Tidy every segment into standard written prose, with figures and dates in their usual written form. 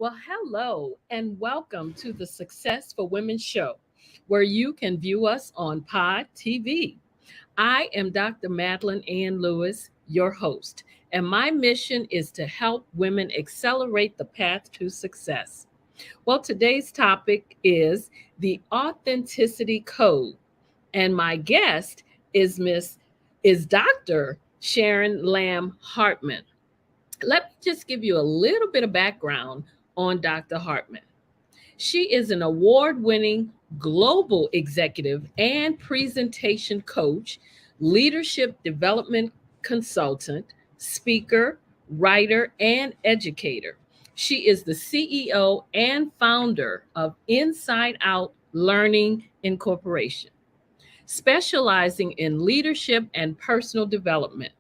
Well, hello and welcome to the Success for Women show, where you can view us on Pod TV. I am Dr. Madeline Ann Lewis, your host, and my mission is to help women accelerate the path to success. Well, today's topic is the authenticity code, and my guest is Dr. Sharon Lamb Hartman. Let me just give you a little bit of background on Dr. Hartman. She is an award winning global executive and presentation coach, leadership development consultant, speaker, writer, and educator. She is the CEO and founder of Inside Out Learning Incorporation, specializing in leadership and personal development.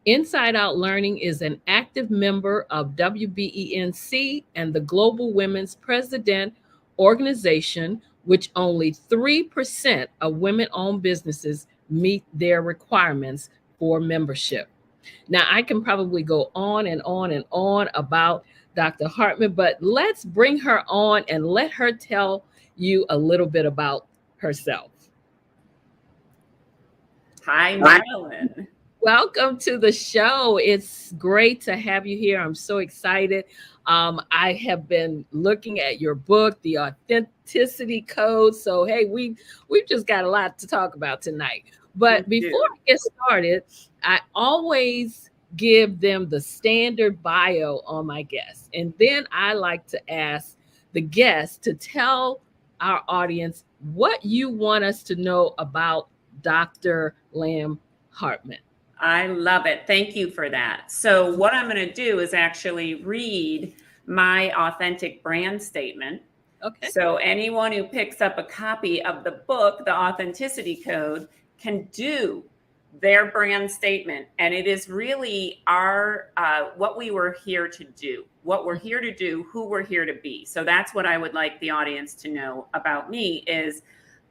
Inside Out Learning is an active member of WBENC and the Global Women's President Organization, which only 3% of women owned businesses meet their requirements for membership. Now, I can probably go on and on and on about Dr. Hartman, but let's bring her on and let her tell you a little bit about herself. Hi, Madeline. Welcome to the show. It's great to have you here. I'm so excited. I have been looking at your book, The Authenticity Code. So hey, we've just got a lot to talk about tonight. But before I get started, I always give them the standard bio on my guests. And then I like to ask the guests to tell our audience what you want us to know about Dr. Lamb Hartman. I love it. Thank you for that. So what I'm going to do is actually read my authentic brand statement. Okay. So anyone who picks up a copy of the book, The Authenticity Code, can do their brand statement. And it is really our what we were here to do, what we're here to do, who we're here to be. So that's what I would like the audience to know about me is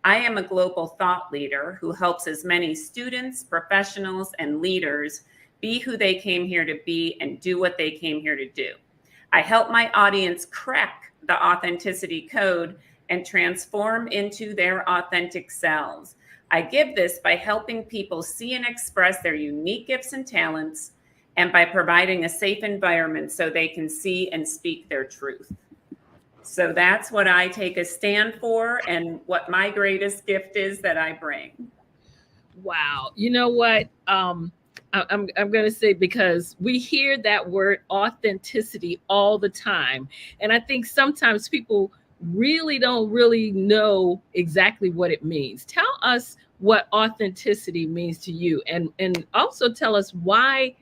I am a global thought leader who helps as many students, professionals, and leaders be who they came here to be and do what they came here to do. I help my audience crack the authenticity code and transform into their authentic selves. I give this by helping people see and express their unique gifts and talents and by providing a safe environment so they can see and speak their truth. So that's what I take a stand for and what my greatest gift is that I bring. Wow. You know what? I'm going to say, because we hear that word authenticity all the time. And I think sometimes people don't really know exactly what it means. Tell us what authenticity means to you, and also tell us why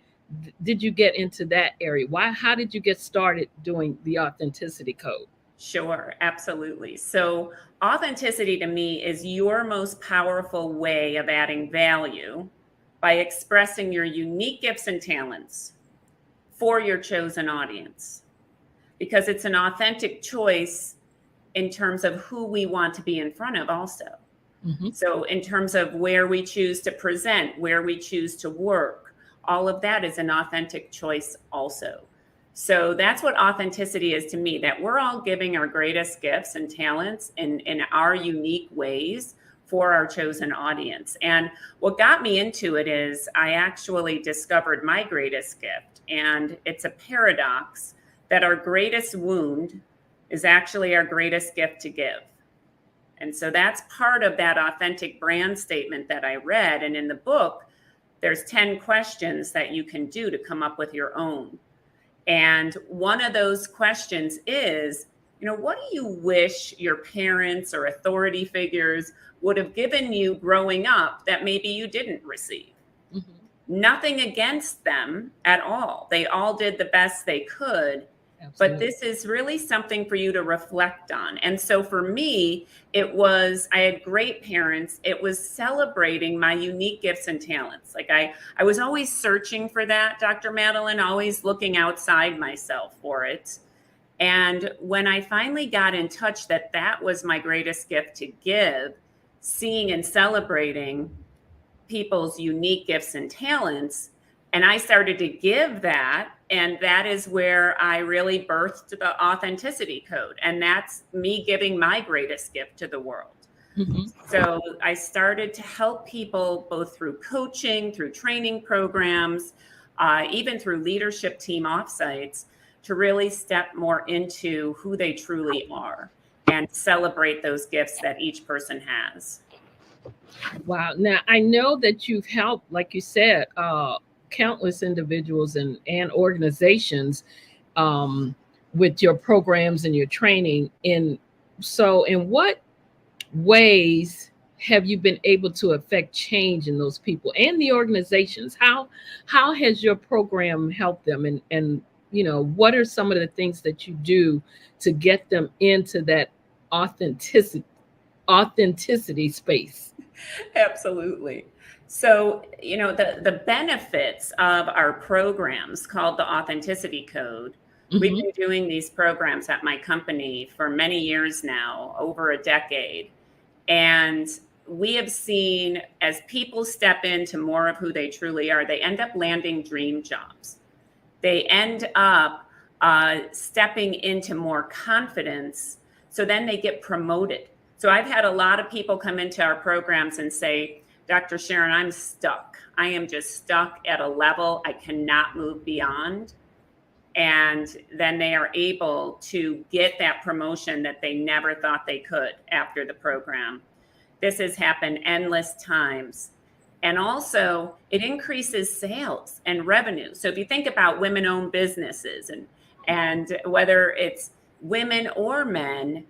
did you get into that area? How did you get started doing the authenticity code? Sure, absolutely. So authenticity to me is your most powerful way of adding value by expressing your unique gifts and talents for your chosen audience, because it's an authentic choice in terms of who we want to be in front of also. Mm-hmm. So in terms of where we choose to present, where we choose to work, all of that is an authentic choice also. So that's what authenticity is to me, that we're all giving our greatest gifts and talents in our unique ways for our chosen audience. And what got me into it is I actually discovered my greatest gift. And it's a paradox that our greatest wound is actually our greatest gift to give. And so that's part of that authentic brand statement that I read. And in the book, there's 10 questions that you can do to come up with your own. And one of those questions is, what do you wish your parents or authority figures would have given you growing up that maybe you didn't receive? Mm-hmm. Nothing against them at all. They all did the best they could. Absolutely. But this is really something for you to reflect on. And so for me, I had great parents. It was celebrating my unique gifts and talents. Like I was always searching for that, Dr. Madeline, always looking outside myself for it. And when I finally got in touch that was my greatest gift to give, seeing and celebrating people's unique gifts and talents, and I started to give that And that is where I really birthed the Authenticity Code. And that's me giving my greatest gift to the world. Mhm. So I started to help people both through coaching, through training programs, even through leadership team offsites, to really step more into who they truly are and celebrate those gifts that each person has. Wow. Now, I know that you've helped, like you said, countless individuals and organizations um, with your programs and your training. In what ways have you been able to affect change in those people and the organizations? How has your program helped them? And what are some of the things that you do to get them into that authenticity authenticity space? Absolutely. So, the benefits of our programs called the Authenticity Code, we've Hmm. been doing these programs at my company for many years now, over a decade. And we have seen as people step into more of who they truly are, they end up landing dream jobs. They end up stepping into more confidence. So then they get promoted. So I've had a lot of people come into our programs and say, Dr. Sharon, I'm stuck. I am just stuck at a level I cannot move beyond. And then they are able to get that promotion that they never thought they could after the program. This has happened endless times. And also, it increases sales and revenue. So if you think about women-owned businesses and whether it's women or men,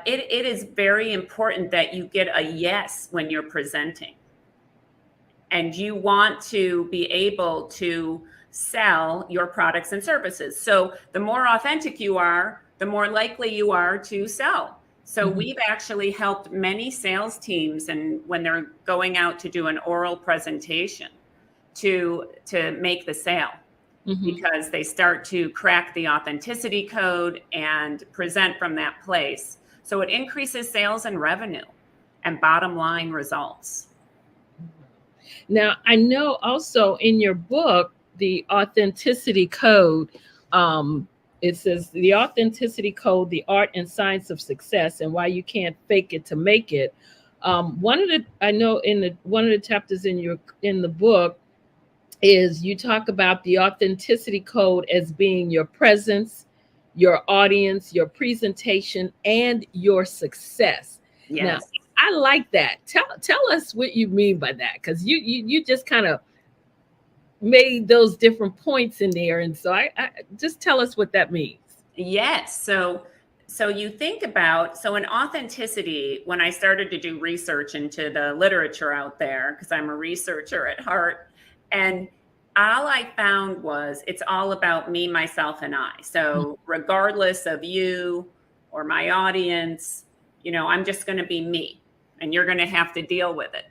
it is very important that you get a yes when you're presenting. And you want to be able to sell your products and services. So the more authentic you are, the more likely you are to sell. So Hmm. we've actually helped many sales teams, and when they're going out to do an oral presentation, to make the sale, Hmm. because they start to crack the authenticity code and present from that place. So it increases sales and revenue and bottom line results. Now, I know also in your book, the Authenticity Code, um, it says the Authenticity Code, the art and science of success, and why you can't fake it to make it. One of the I know in the one of the chapters in the book is you talk about the Authenticity Code as being your presence, your audience, your presentation, and your success. Now, Yes. I like that. Tell us what you mean by that, because you just kind of made those different points in there, and so I just tell us what that means. Yes. So you think about, so in authenticity, when I started to do research into the literature out there, because I'm a researcher at heart, and all I found was it's all about me, myself, and I. So regardless of you or my audience, I'm just going to be me, and you're going to have to deal with it.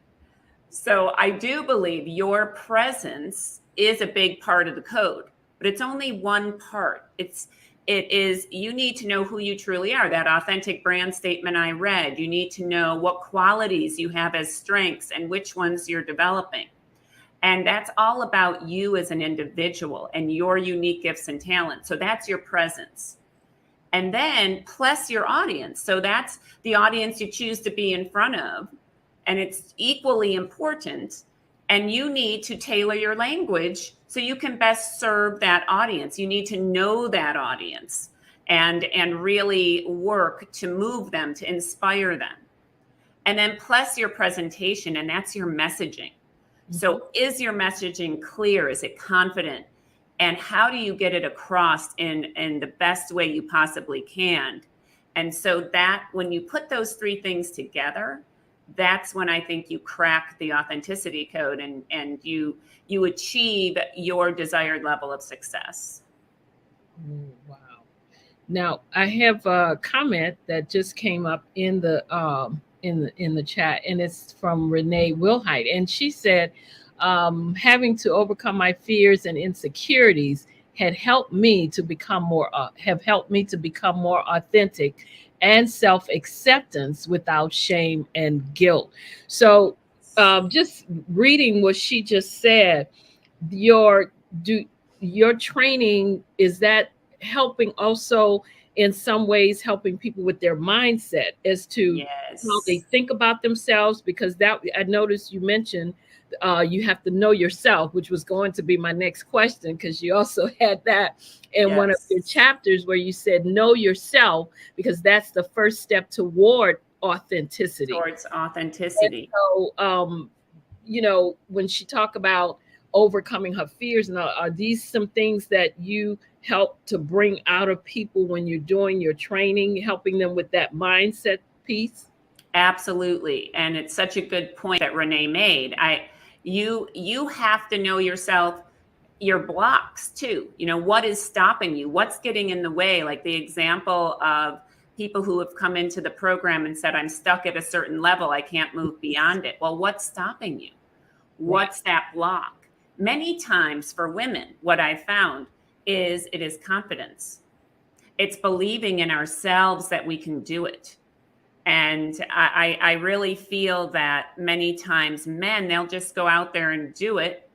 So I do believe your presence is a big part of the code, but it's only one part. It is you need to know who you truly are. That authentic brand statement I read. You need to know what qualities you have as strengths and which ones you're developing. And that's all about you as an individual and your unique gifts and talents. So that's your presence. And then plus your audience. So that's the audience you choose to be in front of, and it's equally important. And you need to tailor your language so you can best serve that audience. You need to know that audience and really work to move them, to inspire them. And then plus your presentation, and that's your messaging. Mhm. So is your messaging clear? Is it confident? And how do you get it across in the best way you possibly can? And so that when you put those three things together, that's when I think you crack the authenticity code and you achieve your desired level of success. Mm, wow. Now, I have a comment that just came up in the chat, and it's from Renee Wilhite, and she said, "Having to overcome my fears and insecurities have helped me to become more authentic and self acceptance without shame and guilt." So, just reading what she just said, your do." your training, is that helping also in some ways helping people with their mindset as to how they Yes. think about themselves? Because that, I noticed you mentioned you have to know yourself, which was going to be my next question, because you also had that in one of your Yes. chapters where you said know yourself, because that's the first step toward authenticity. Towards And authenticity. so, when she talked about overcoming her fears, and are these some things that you help to bring out of people when you're doing your training, helping them with that mindset piece? Absolutely. And it's such a good point that Renee made. You have to know yourself, your blocks too. You know, what is stopping you? What's getting in the way? Like the example of people who have come into the program and said, I'm stuck at a certain level, I can't move beyond it. Well, what's stopping you? Right. What's that block? Many times for women, what I found is it is confidence. It's believing in ourselves that we can do it. And I really feel that many times men, they'll just go out there and do it.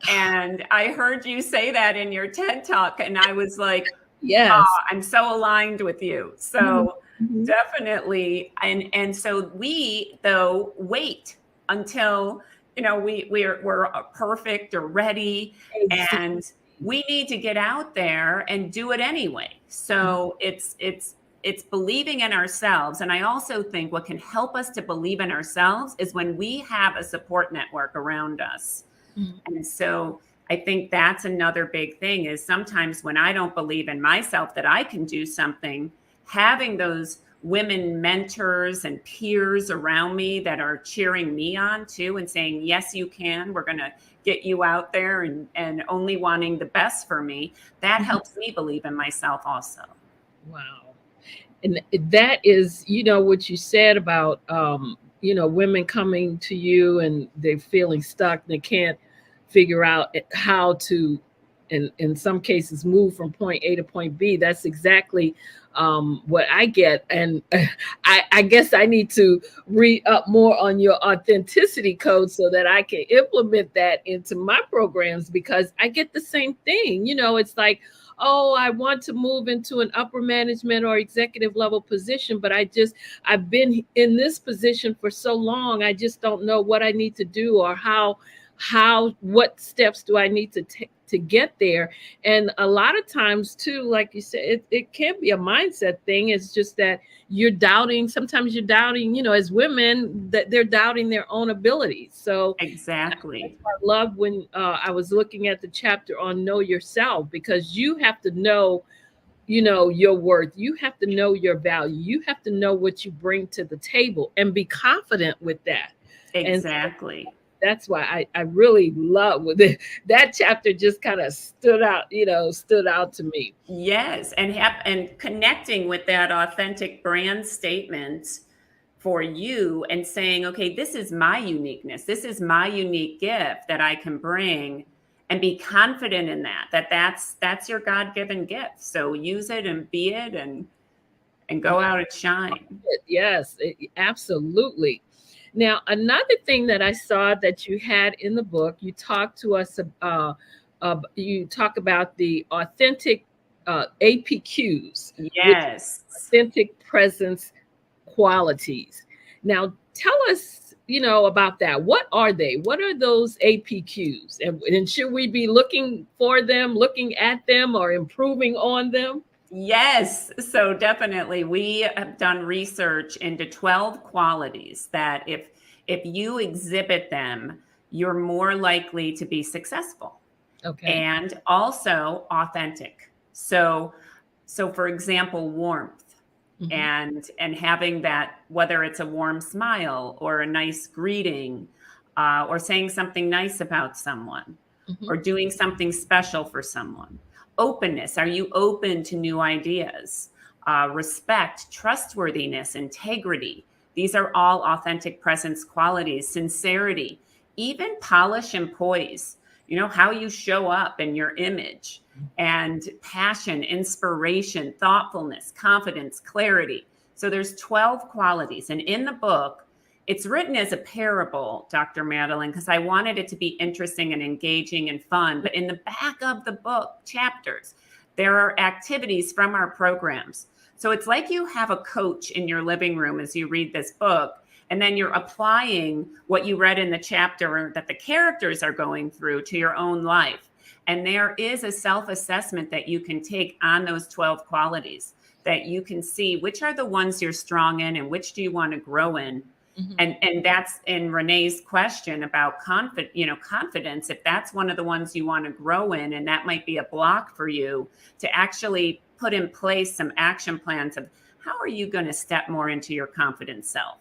And I heard you say that in your TED talk, and I was like, Yes. I'm so aligned with you. Mhm. So Mhm. definitely, and so we though wait until we're perfect or ready, Exactly. and we need to get out there and do it anyway. So it's believing in ourselves. And I also think what can help us to believe in ourselves is when we have a support network around us. Mhm. And so I think that's another big thing is sometimes when I don't believe in myself that I can do something, having those women mentors and peers around me that are cheering me on too and saying, yes, you can. We're going to get you out there and only wanting the best for me. That Mhm. helps me believe in myself also. Wow. And that is, what you said about, women coming to you and they're feeling stuck. They can't figure out how to, in some cases, move from point A to point B. That's exactly what I get. And I guess I need to read up more on your authenticity code so that I can implement that into my programs, because I get the same thing. It's like, oh, I want to move into an upper management or executive level position, but I've been in this position for so long, I just don't know what I need to do, or what steps do I need to take to get there. And a lot of times too, like you said, it can be a mindset thing. It's just that sometimes you're doubting, as women, that they're doubting their own abilities. So Exactly. I love when I was looking at the chapter on know yourself, because you have to know, your worth. You have to know your value. You have to know what you bring to the table and be confident with that. And so Exactly. that's why I really love with it. That chapter just kind of stood out to me. Yes, and connecting with that authentic brand statement for you and saying, okay, this is my uniqueness. This is my unique gift that I can bring and be confident in that's your God-given gift. So use it and be it and go out and shine. Yes, absolutely. Now, another thing that I saw that you had in the book, you talked to us. You talk about the authentic APQs, which Yes. authentic presence qualities. Now, tell us, about that. What are they? What are those APQs? And should we be looking for them, looking at them, or improving on them? Yes, so definitely we have done research into 12 qualities that if you exhibit them, you're more likely to be successful Okay. and also authentic. So for example, warmth Hmm. and having that, whether it's a warm smile or a nice greeting, or saying something nice about someone Hmm. or doing something special for someone. Openness, are you open to new ideas? Respect, trustworthiness, integrity. These are all authentic presence qualities. Sincerity, even polish and poise, how you show up in your image, and passion, inspiration, thoughtfulness, confidence, clarity. So there's 12 qualities. And in the book, It's written as a parable, Dr. Madeline, because I wanted it to be interesting and engaging and fun. But in the back of the book chapters, there are activities from our programs. So it's like you have a coach in your living room as you read this book, and then you're applying what you read in the chapter that the characters are going through to your own life. And there is a self-assessment that you can take on those 12 qualities that you can see which are the ones you're strong in and which do you want to grow in. Mm-hmm. And that's in Renee's question about confidence. If that's one of the ones you want to grow in, and that might be a block for you, to actually put in place some action plans of how are you going to step more into your confident self.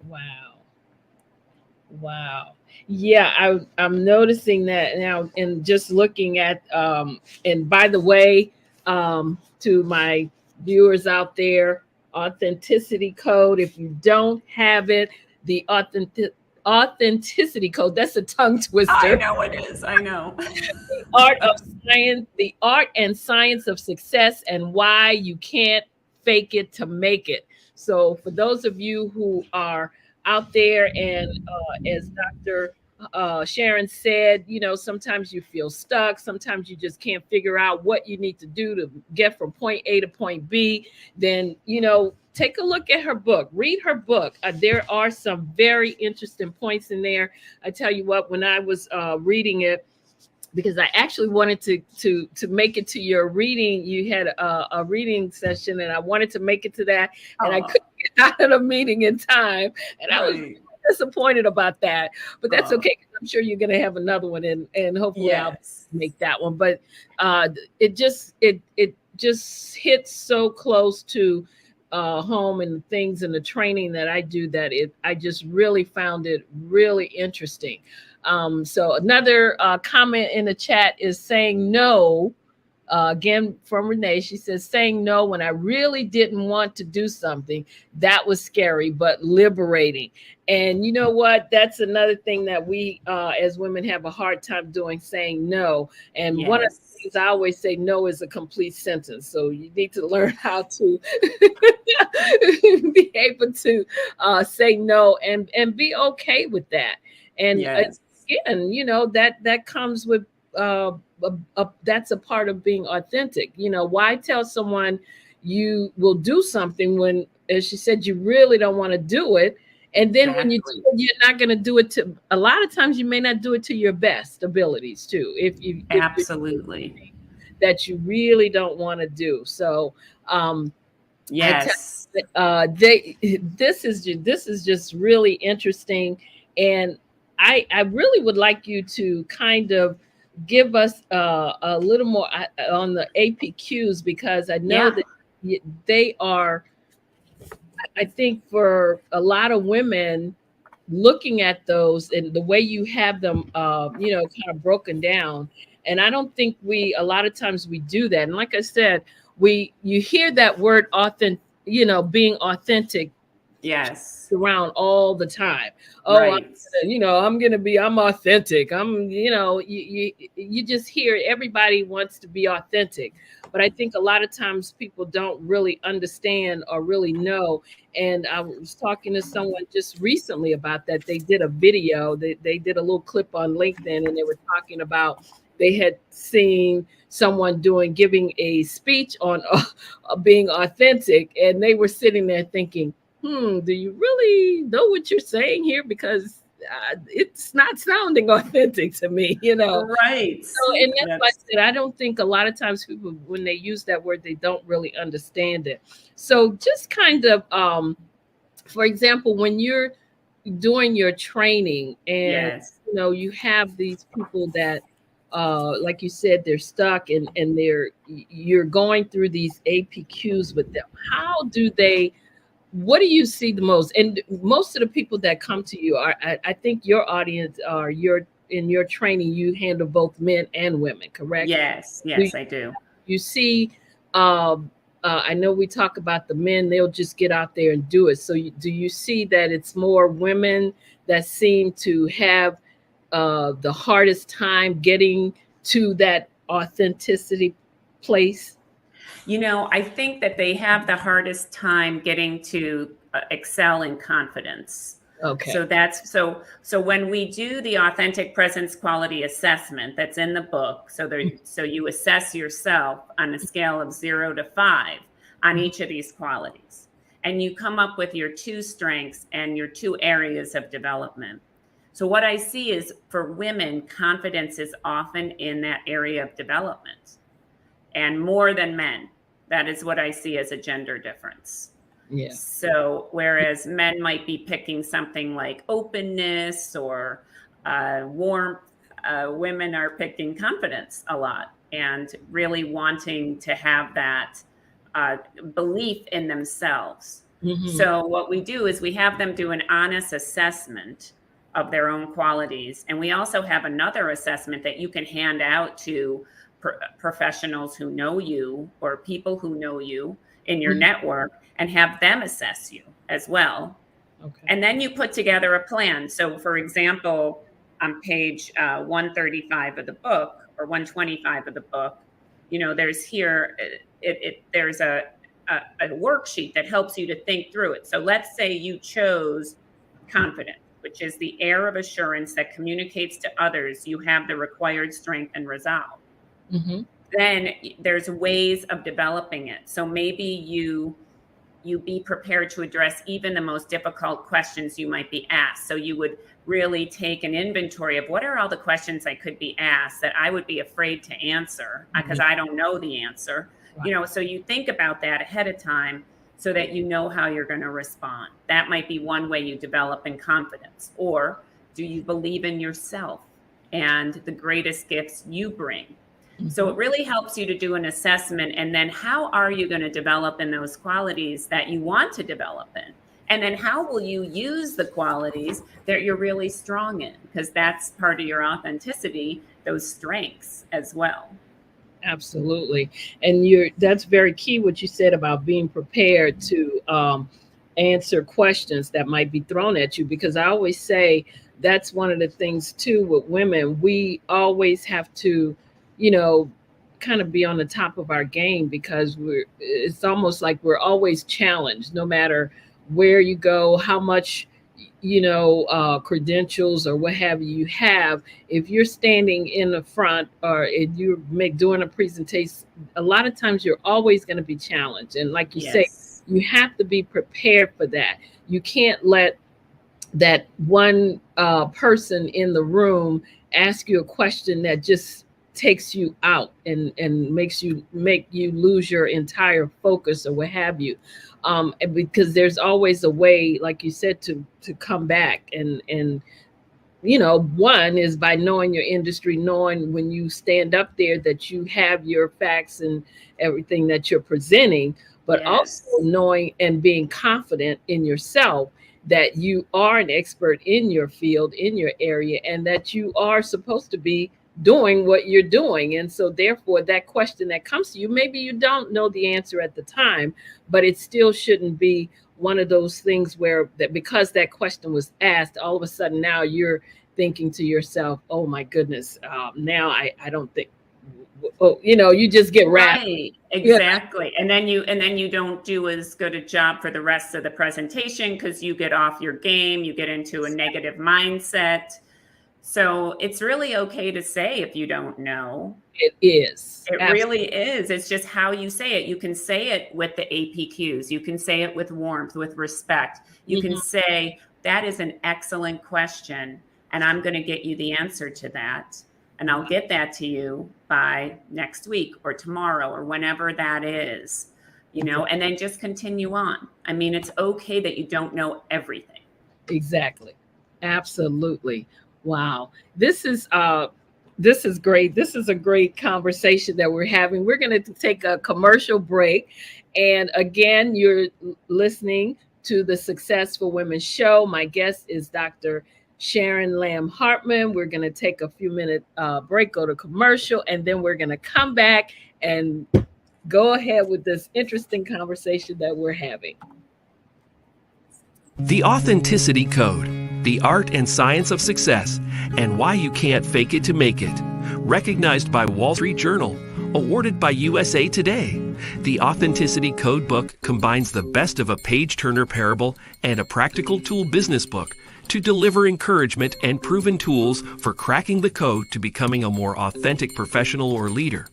Wow. Yeah, I'm noticing that now, and just looking at and by the way, to my viewers out there, authenticity code. If you don't have it, the authenticity code, that's a tongue twister. I know it is. I know. The art and science of success, and why you can't fake it to make it. So for those of you who are out there, and as Dr. Sharon said, sometimes you feel stuck. Sometimes you just can't figure out what you need to do to get from point A to point B. Then, take a look at her book, read her book. There are some very interesting points in there. I tell you what, when I was reading it, because I actually wanted to make it to your reading. You had a reading session, and I wanted to make it to that, and I couldn't get out of the meeting in time, and I was disappointed about that. But that's okay, because I'm sure you're going to have another one, and hopefully I'll make that one. But it just hits so close to home, and the things and the training that I do, that I just really found it really interesting. So another comment in the chat is saying no. Again, from Renee, she says, saying no when I really didn't want to do something, that was scary, but liberating. And you know what? That's another thing that we as women have a hard time doing, saying no. And one of the things I always say, no is a complete sentence. So you need to learn how to be able to say no and be okay with that. And again, that comes with that's a part of being authentic. Why tell someone you will do something when, as she said, you really don't want to do it, and then when you're not going to do it to, a lot of times you may not do it to your best abilities too, if absolutely that you really don't want to do. So yes, this is just really interesting, and I really would like you to kind of give us a little more on the APQs, because I know that they are, I think for a lot of women, looking at those and the way you have them, kind of broken down. And I don't think a lot of times we do that. And like I said, you hear that word authentic, being authentic. Yes. Around all the time. Right. I'm authentic. You just hear everybody wants to be authentic. But I think a lot of times people don't really understand or really know. And I was talking to someone just recently about that. They did a video, they did a little clip on LinkedIn, and they were talking about, they had seen someone giving a speech on being authentic. And they were sitting there thinking, do you really know what you're saying here? Because it's not sounding authentic to me, Right. So, and that's why I said, I don't think a lot of times people, when they use that word, they don't really understand it. So just kind of, for example, when you're doing your training and, you have these people that, like you said, they're stuck and you're going through these APQs with them. What do you see the most? And most of the people that come to you are, I think your audience are in your training, you handle both men and women, correct? Yes, I do. You see, I know we talk about the men, they'll just get out there and do it. So do you see that it's more women that seem to have the hardest time getting to that authenticity place? I think that they have the hardest time getting to excel in confidence. Okay. So when we do the authentic presence quality assessment that's in the book, so you assess yourself on a scale of 0 to 5 on each of these qualities, and you come up with your 2 strengths and your 2 areas of development. So what I see is, for women, confidence is often in that area of development, and more than men. That is what I see as a gender difference. Yeah. So whereas men might be picking something like openness or warmth, women are picking confidence a lot and really wanting to have that belief in themselves. Mm-hmm. So what we do is we have them do an honest assessment of their own qualities. And we also have another assessment that you can hand out to professionals who know you or people who know you in your network, and have them assess you as well. Okay. And then you put together a plan. So for example, on page 135 of the book, or 125 of the book, there's here, there's a worksheet that helps you to think through it. So let's say you chose confidence, which is the air of assurance that communicates to others you have the required strength and resolve. Mm-hmm. Then there's ways of developing it. So maybe you be prepared to address even the most difficult questions you might be asked. So you would really take an inventory of what are all the questions I could be asked that I would be afraid to answer because I don't know the answer. Right. So you think about that ahead of time so that you know how you're going to respond. That might be one way you develop in confidence. Or do you believe in yourself and the greatest gifts you bring? Mm-hmm. So it really helps you to do an assessment, and then how are you going to develop in those qualities that you want to develop in? And then how will you use the qualities that you're really strong in? Because that's part of your authenticity, those strengths as well. Absolutely. And that's very key what you said about being prepared to answer questions that might be thrown at you, because I always say that's one of the things too with women. We always have to kind of be on the top of our game, because it's almost like we're always challenged, no matter where you go, how much, credentials or what have you have. If you're standing in the front or if you're doing a presentation, a lot of times you're always going to be challenged. And like you say, you have to be prepared for that. You can't let that one person in the room ask you a question that just takes you out and make you lose your entire focus or what have you, because there's always a way, like you said, to come back. And one is by knowing your industry, knowing when you stand up there that you have your facts and everything that you're presenting, but also knowing and being confident in yourself that you are an expert in your field, in your area, and that you are supposed to be doing what you're doing. And so therefore that question that comes to you, maybe you don't know the answer at the time, but it still shouldn't be one of those things where that because that question was asked, all of a sudden now you're thinking to yourself, oh my goodness, now I don't think, you just get wrapped. Right, exactly. And then you don't do as good a job for the rest of the presentation because you get off your game, you get into a negative mindset. So it's really okay to say if you don't know. It is. It really is. It's just how you say it. You can say it with the APQs. You can say it with warmth, with respect. You can say, that is an excellent question, and I'm going to get you the answer to that. And I'll get that to you by next week or tomorrow or whenever that is, and then just continue on. I mean, it's okay that you don't know everything. Exactly. Absolutely. Wow. This is great. This is a great conversation that we're having. We're going to take a commercial break. And again, you're listening to the Success for Women show. My guest is Dr. Sharon Lamb Hartman. We're going to take a few minute break, go to commercial, and then we're going to come back and go ahead with this interesting conversation that we're having. The Authenticity Code, the art and science of success, and why you can't fake it to make it. Recognized by Wall Street Journal, awarded by USA Today. The Authenticity Code book combines the best of a page-turner parable and a practical tool business book to deliver encouragement and proven tools for cracking the code to becoming a more authentic professional or leader.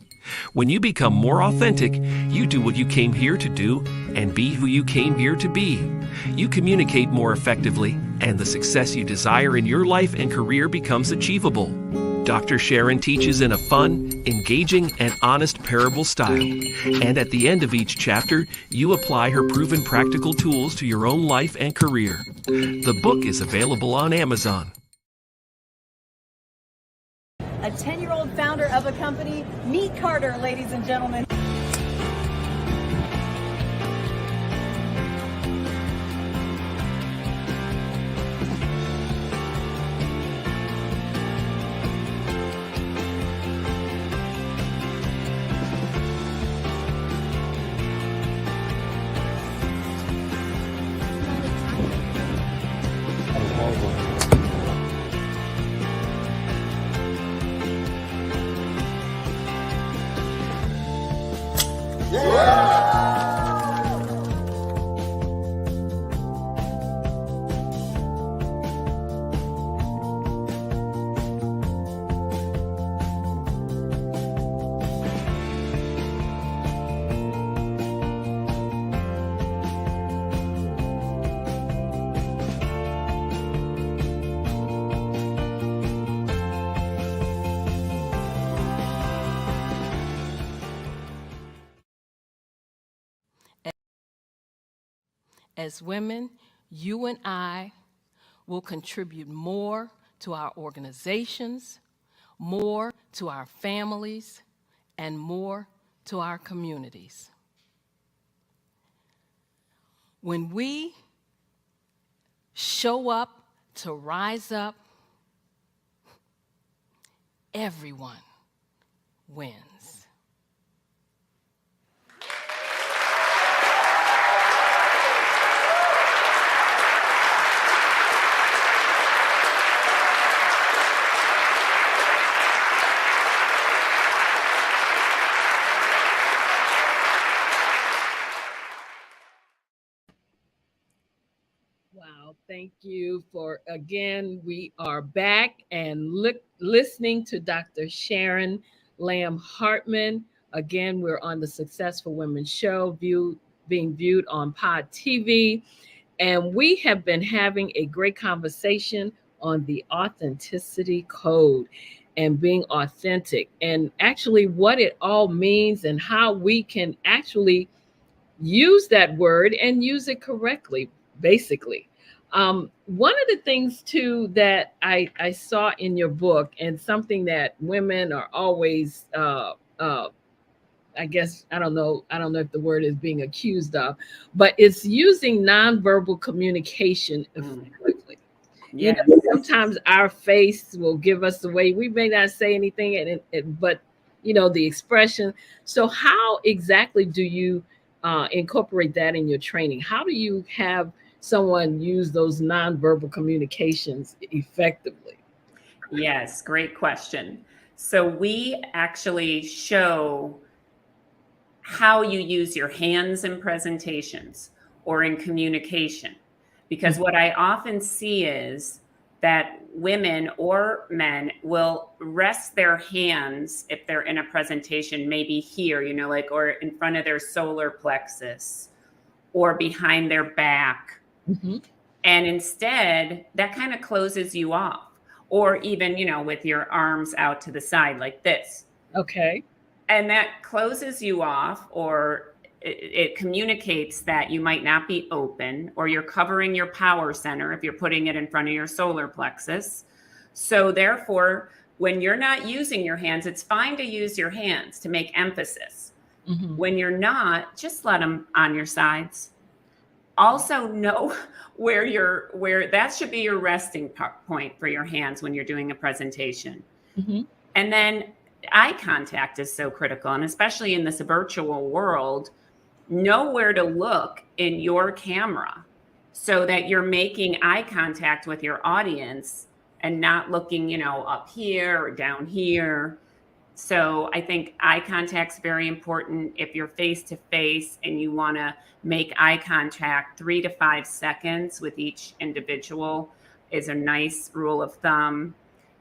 When you become more authentic, you do what you came here to do and be who you came here to be. You communicate more effectively, and the success you desire in your life and career becomes achievable. Dr. Sharon teaches in a fun, engaging, and honest parable style. And at the end of each chapter, you apply her proven practical tools to your own life and career. The book is available on Amazon. A 10-year-old founder of a company. Meet Carter, ladies and gentlemen. As women, you and I will contribute more to our organizations, more to our families, and more to our communities. When we show up to rise up, everyone wins. Wow, thank you for, again, we are back and listening to Dr. Sharon Lamb Hartman. Again, we're on the Successful Women Show, being viewed on Pod TV. And we have been having a great conversation on the authenticity code and being authentic, and actually what it all means and how we can actually use that word and use it correctly, basically. One of the things too that I saw in your book, and something that women are always, I guess, I don't know if the word is being accused of, but it's using nonverbal communication effectively. Yes. You know, sometimes our face will give us away. We may not say anything, but you know, the expression. So how exactly do you incorporate that in your training? How do you have someone use those nonverbal communications effectively? Yes, great question. So we actually show how you use your hands in presentations or in communication. Because what I often see is that women or men will rest their hands if they're in a presentation, maybe here, you know, like, or in front of their solar plexus or behind their back. Mm-hmm. And instead, that kind of closes you off. Or even, you know, with your arms out to the side like this. Okay. And that closes you off, or it communicates that you might not be open, or you're covering your power center if you're putting it in front of your solar plexus. So therefore, when you're not using your hands, it's fine to use your hands to make emphasis. Mm-hmm. When you're not, just let them on your sides. Also know where that should be your resting point for your hands when you're doing a presentation. Mm-hmm. And then eye contact is so critical, and especially in this virtual world, know where to look in your camera so that you're making eye contact with your audience and not looking, you know, up here or down here. So I think eye contact's very important. If you're face to face and you want to make eye contact 3 to 5 seconds with each individual, is a nice rule of thumb.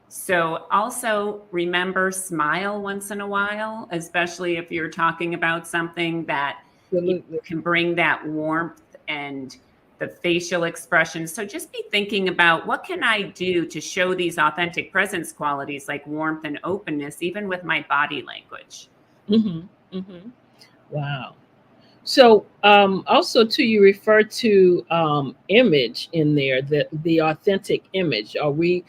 So also remember, smile once in a while, especially if you're talking about something that you Absolutely. can bring that warmth and the facial expression. So just be thinking about, what can I do to show these authentic presence qualities like warmth and openness, even with my body language? Mm-hmm. Mm-hmm. Wow. So also too, you refer to image in there, the authentic image. Are we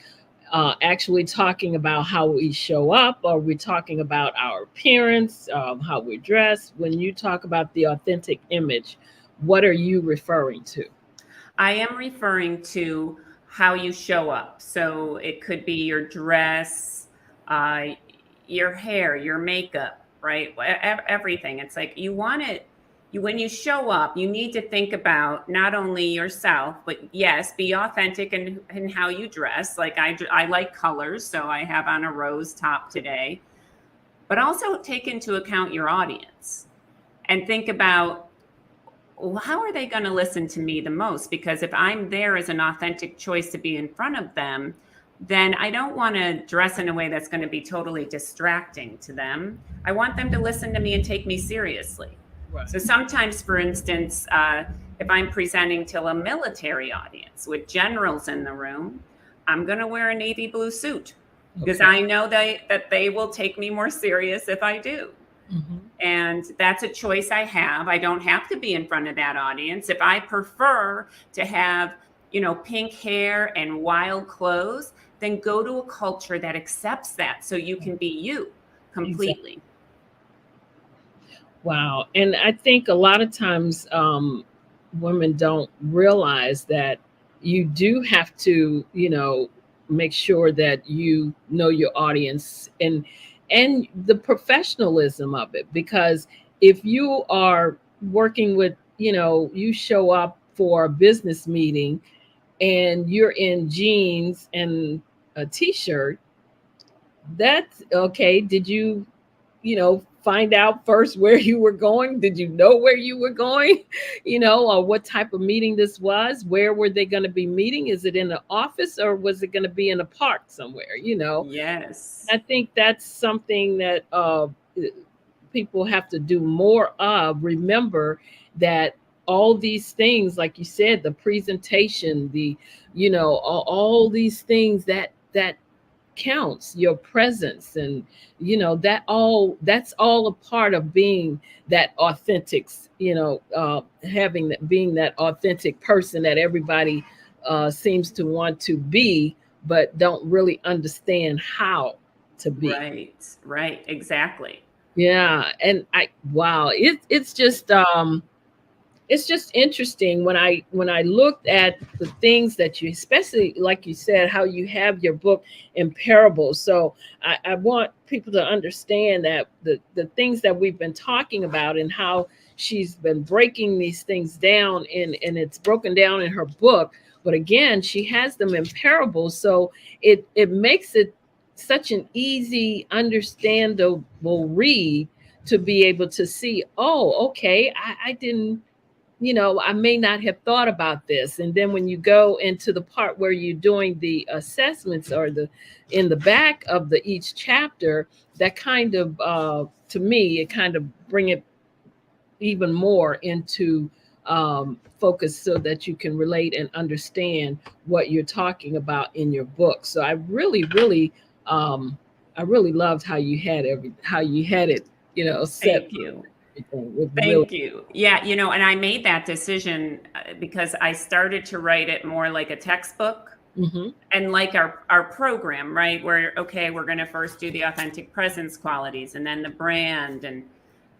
actually talking about how we show up? Are we talking about our appearance, how we dress? When you talk about the authentic image, what are you referring to? I am referring to how you show up. So it could be your dress, uh, your hair, your makeup, right? Everything. It's like you want it. When you show up, you need to think about not only yourself, but yes, be authentic in how you dress. Like I like colors, so I have on a rose top today, but also take into account your audience and think about, well, how are they going to listen to me the most? Because if I'm there as an authentic choice to be in front of them, then I don't want to dress in a way that's going to be totally distracting to them. I want them to listen to me and take me seriously. Right. So sometimes, for instance, if I'm presenting to a military audience with generals in the room, I'm going to wear a navy blue suit because Okay. I know that they will take me more serious if I do. Mm-hmm. And that's a choice I have. I don't have to be in front of that audience. If I prefer to have, pink hair and wild clothes, then go to a culture that accepts that so you can be you Exactly. completely. Wow. And I think a lot of times women don't realize that you do have to, make sure that you know your audience and the professionalism of it. Because if you are working with, you show up for a business meeting and you're in jeans and a t-shirt, that's okay. Did you find out first where you were going? Did you know where you were going? Or what type of meeting this was? Where were they going to be meeting? Is it in the office or was it going to be in a park somewhere? Yes. I think that's something that people have to do more of. Remember that all these things, like you said, the presentation, all these things that counts, your presence, and that's all a part of being that authentic, having that, being that authentic person that everybody seems to want to be but don't really understand how to be. Right, exactly. Yeah, and wow, it's just interesting when I looked at the things that you, especially like you said, how you have your book in parables. So I want people to understand that the things that we've been talking about and how she's been breaking these things down and it's broken down in her book. But again, she has them in parables. So it makes it such an easy, understandable read to be able to see, oh, okay, I didn't, I may not have thought about this. And then when you go into the part where you're doing the assessments or the in the back of the each chapter, that kind of to me, it kind of bring it even more into focus so that you can relate and understand what you're talking about in your book. So um, I really loved how you had how you had it, set Thank you. everything with really. Thank you. Yeah, and I made that decision because I started to write it more like a textbook Hmm. and like our program, right? Where, okay, we're going to first do the authentic presence qualities and then the brand. And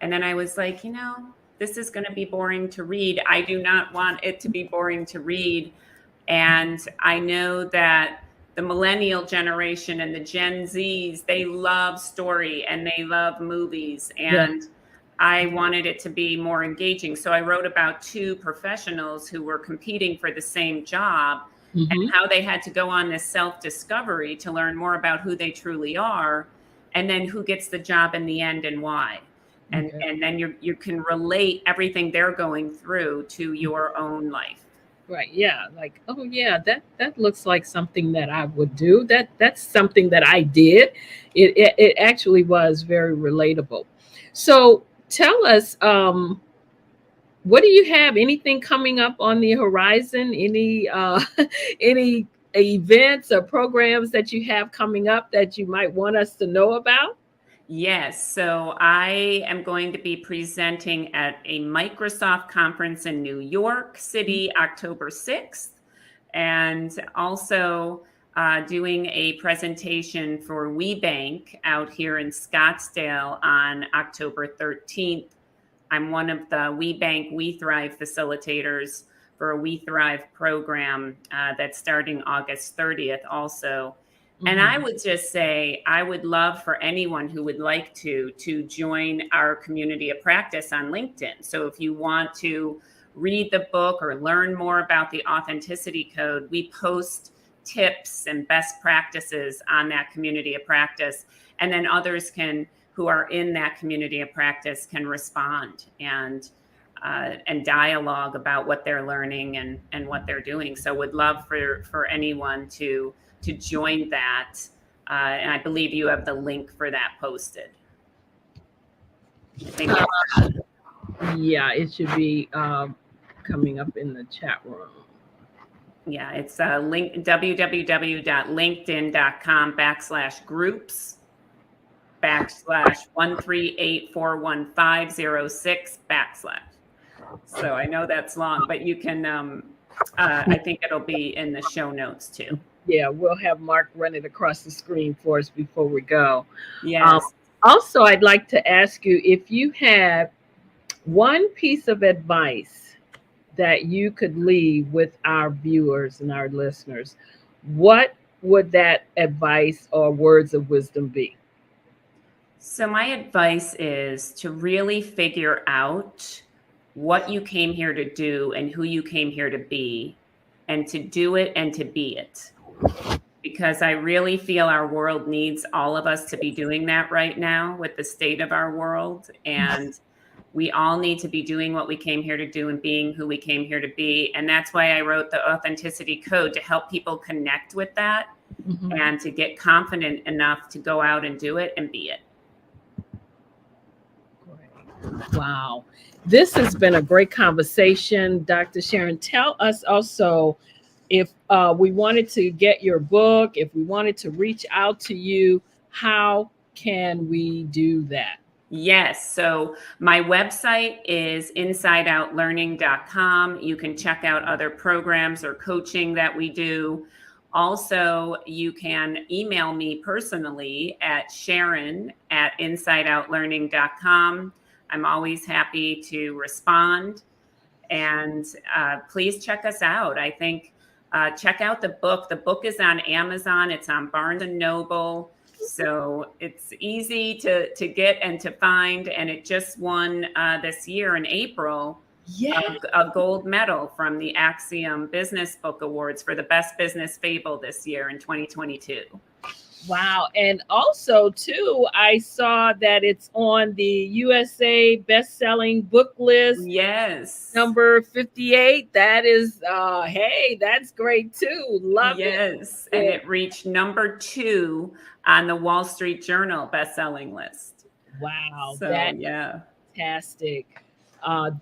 then I was like, this is going to be boring to read. I do not want it to be boring to read. And I know that the millennial generation and the Gen Zs, they love story and they love movies. Yeah. And I wanted it to be more engaging. So I wrote about two professionals who were competing for the same job and Hmm. how they had to go on this self-discovery to learn more about who they truly are, and then who gets the job in the end and why. And Okay. and then you can relate everything they're going through to your own life. Right. Yeah. Like, oh yeah, that looks like something that I would do. That's something that I did. It actually was very relatable. So tell us, what do you have? Anything coming up on the horizon? Any any events or programs that you have coming up that you might want us to know about? Yes, so I am going to be presenting at a Microsoft conference in New York City, October 6th, and also doing a presentation for WeBank out here in Scottsdale on October 13th. I'm one of the WeBank We Thrive facilitators for a We Thrive program that's starting August 30th also. And I Mhm. would just say, I would love for anyone who would like to join our community of practice on LinkedIn. So if you want to read the book or learn more about the Authenticity Code, we post tips and best practices on that community of practice. And then others can, who are in that community of practice, can respond and dialogue about what they're learning and what they're doing. So would love for anyone to join that. And I believe you have the link for that posted. I think Yeah, it should be coming up in the chat room. yeah, it's link www.linkedin.com/groups/1384150/6. So I know that's long, but you can, I think it'll be in the show notes too. Yeah, we'll have Mark run it across the screen for us before we go. Yes. Also, I'd like to ask you if you had one piece of advice that you could leave with our viewers and our listeners, what would that advice or words of wisdom be? So my advice is to really figure out what you came here to do and who you came here to be, and to do it and to be it. Because I really feel our world needs all of us to be doing that right now with the state of our world. And we all need to be doing what we came here to do and being who we came here to be. And that's why I wrote the Authenticity Code, to help people connect with that Mhm. and to get confident enough to go out and do it and be it. Wow. This has been a great conversation, Dr. Sharon. Tell us also if we wanted to get your book, if we wanted to reach out to you, how can we do that? Yes. So my website is insideoutlearning.com. You can check out other programs or coaching that we do. Also, you can email me personally at sharon@insideoutlearning.com. I'm always happy to respond. And please check us out. I think check out the book. The book is on Amazon. It's on Barnes and Noble. So it's easy to get and to find. And it just won this year in April Yeah. a gold medal from the Axiom Business Book Awards for the best business fable this year in 2022. Wow. And also, too, I saw that it's on the USA best-selling book list, Yes. number 58. That is, hey, that's great, too. Love it. Yes. And it reached number 2 on the Wall Street Journal bestselling list. Wow. So, That's yeah. fantastic.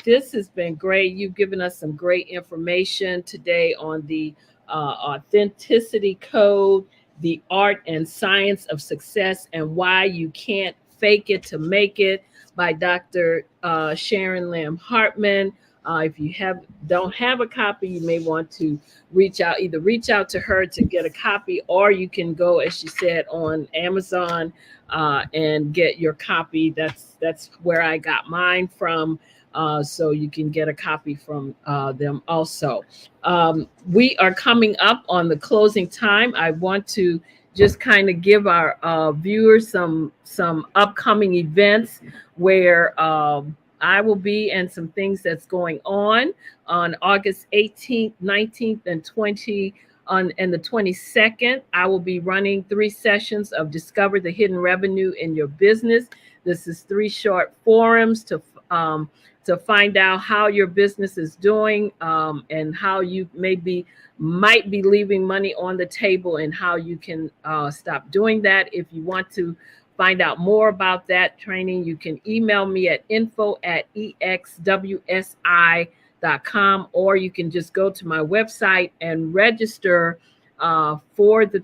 This has been great. You've given us some great information today on the Authenticity Code, the art and science of success, and why you can't fake it to make it, by Dr. Sharon Lamb Hartman. If you don't have a copy, you may want to reach out to her to get a copy, or you can go, as she said, on Amazon and get your copy. That's where I got mine from. So you can get a copy from them also. We are coming up on the closing time. I want to just kind of give our viewers some upcoming events where I will be, and some things that's going on August 18th, 19th, and 20th. And the 22nd, I will be running 3 sessions of Discover the Hidden Revenue in Your Business. This is 3 short forums to to find out how your business is doing, and how you might be leaving money on the table, and how you can stop doing that. If you want to find out more about that training, you can email me at info@exwsi.com, or you can just go to my website and register for the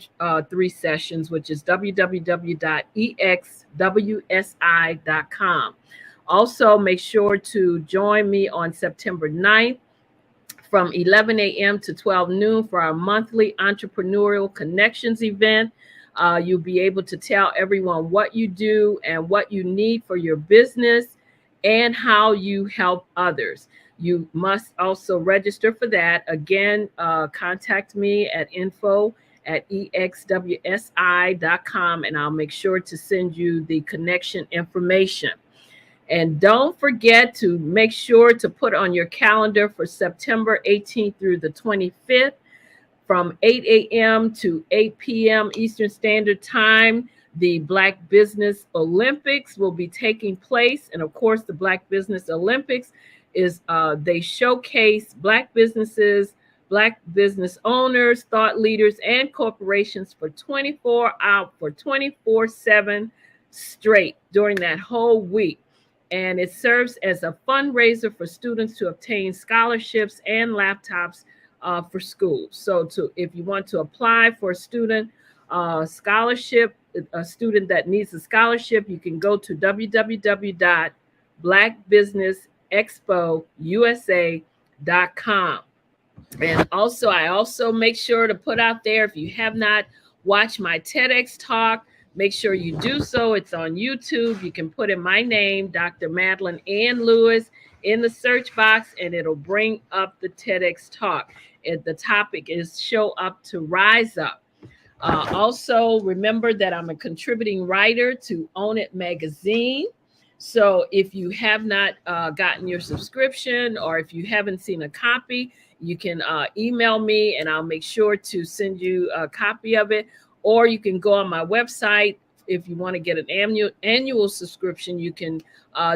3 sessions, which is www.exwsi.com. Also, make sure to join me on September 9th from 11 a.m. to 12 noon for our monthly Entrepreneurial Connections event. You'll be able to tell everyone what you do and what you need for your business and how you help others. You must also register for that. Again, contact me at info@exwsi.com, and I'll make sure to send you the connection information. And don't forget to make sure to put on your calendar for September 18th through the 25th from 8 a.m. to 8 p.m. Eastern Standard Time. The Black Business Olympics will be taking place. And of course, the Black Business Olympics is they showcase Black businesses, Black business owners, thought leaders, and corporations for 24/7 straight during that whole week. And it serves as a fundraiser for students to obtain scholarships and laptops for schools. So if you want to apply for a student scholarship, a student that needs a scholarship, you can go to www.blackbusinessexpousa.com. And also, I also make sure to put out there, if you have not watched my TEDx talk, make sure you do so. It's on YouTube. You can put in my name, Dr. Madeline Ann Lewis, in the search box, and it'll bring up the TEDx talk. The topic is Show Up to Rise Up. Also, remember that I'm a contributing writer to Own It magazine. So if you have not gotten your subscription, or if you haven't seen a copy, you can email me and I'll make sure to send you a copy of it. Or you can go on my website. If you want to get an annual subscription, you can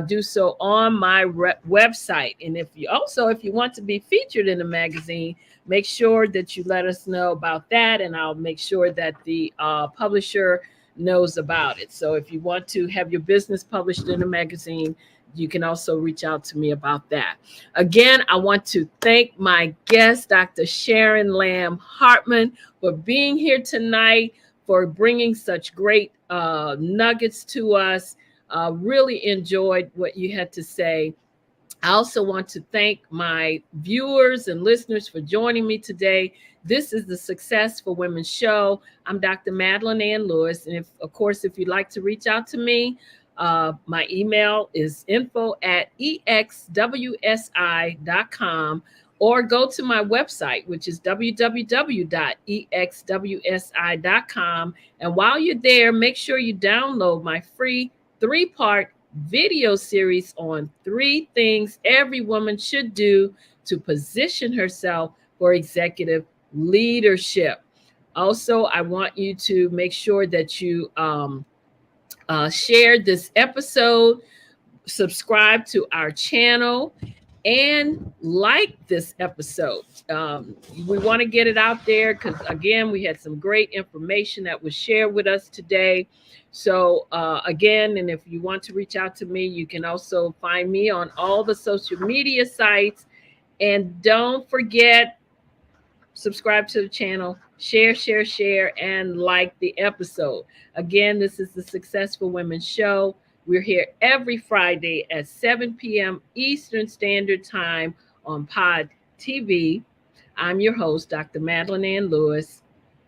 do so on my website. And if you want to be featured in the magazine, make sure that you let us know about that, and I'll make sure that the publisher knows about it. So if you want to have your business published in a magazine, you can also reach out to me about that. Again, I want to thank my guest, Dr. Sharon Lamb Hartman, for being here tonight, for bringing such great nuggets to us. Really enjoyed what you had to say. I also want to thank my viewers and listeners for joining me today. This is the Success for Women show. I'm Dr. Madeline Ann Lewis. And if you'd like to reach out to me, my email is info@exwsi.com, or go to my website, which is www.exwsi.com. And while you're there, make sure you download my free 3-part video series on 3 things every woman should do to position herself for executive leadership. Also, I want you to make sure that you share this episode, subscribe to our channel, and like this episode. We want to get it out there because, again, we had some great information that was shared with us today. So again, and if you want to reach out to me, you can also find me on all the social media sites. And don't forget, subscribe to the channel, share, and like the episode. Again, this is the Successful Women show. We're here every Friday at 7 p.m. Eastern Standard Time on Pod TV. I'm your host, Dr. Madeline Ann Lewis,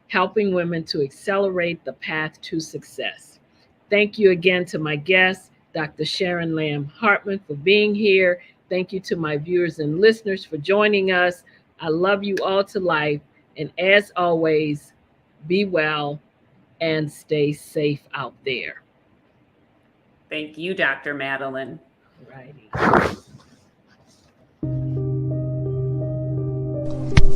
helping women to accelerate the path to success. Thank you again to my guest, Dr. Sharon Lamb Hartman, for being here. Thank you to my viewers and listeners for joining us. I love you all to life. And as always, be well and stay safe out there. Thank you, Dr. Madeline. Righty.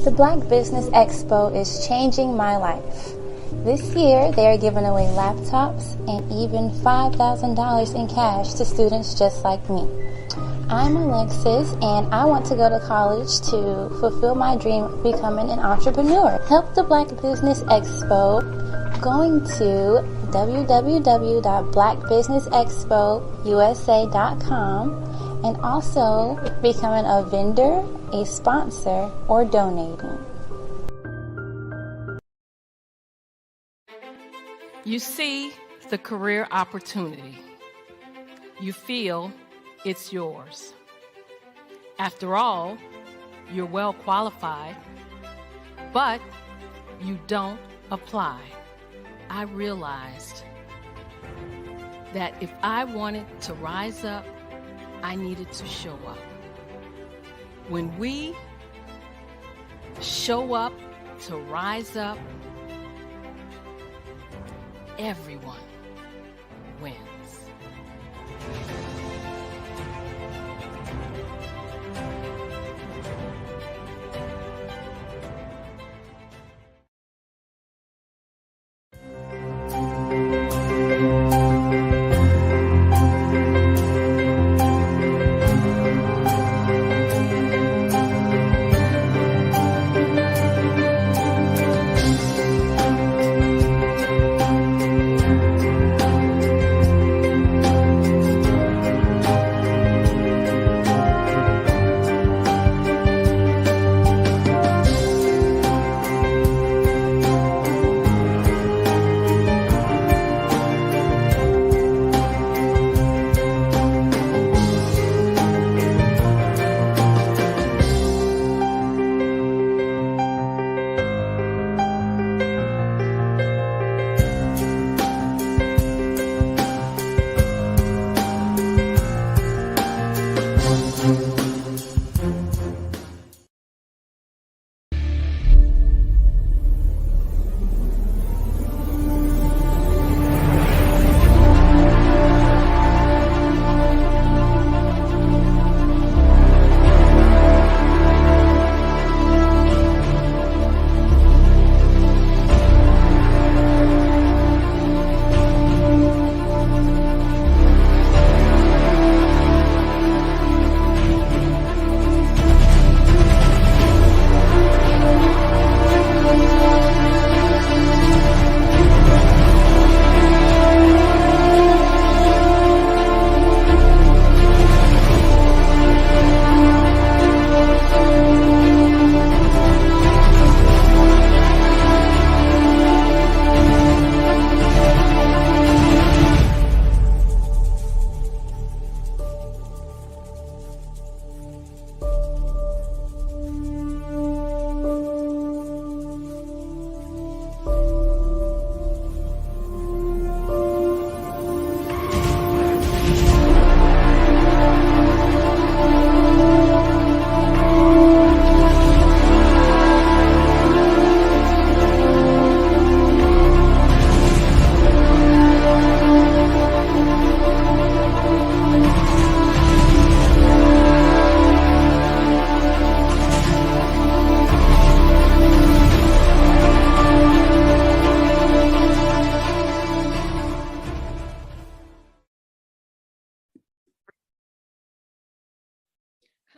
The Black Business Expo is changing my life. This year, they are giving away laptops and even $5,000 in cash to students just like me. I'm Alexis, and I want to go to college to fulfill my dream of becoming an entrepreneur. Help the Black Business Expo going to www.blackbusinessexpousa.com and also becoming a vendor, a sponsor, or donating. You see the career opportunity. You feel it's yours. After all, you're well qualified, but you don't apply. I realized that if I wanted to rise up, I needed to show up. When we show up to rise up, everyone wins.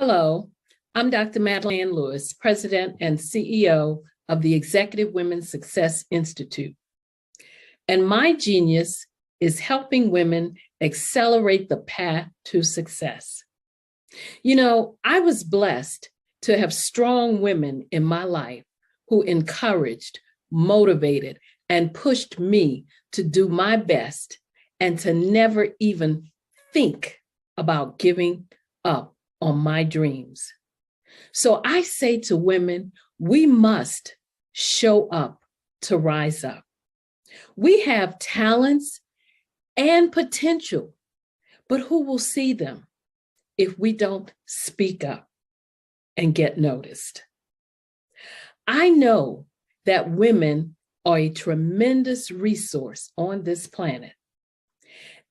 Hello, I'm Dr. Madeline Lewis, President and CEO of the Executive Women's Success Institute. And my genius is helping women accelerate the path to success. You know, I was blessed to have strong women in my life who encouraged, motivated, and pushed me to do my best and to never even think about giving up on my dreams. So I say to women, we must show up to rise up. We have talents and potential, but who will see them if we don't speak up and get noticed? I know that women are a tremendous resource on this planet,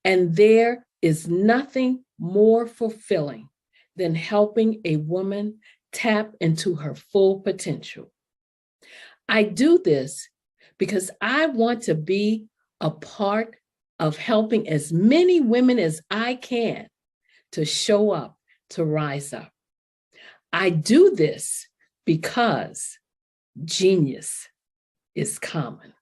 and there is nothing more fulfilling than helping a woman tap into her full potential. I do this because I want to be a part of helping as many women as I can to show up, to rise up. I do this because genius is common.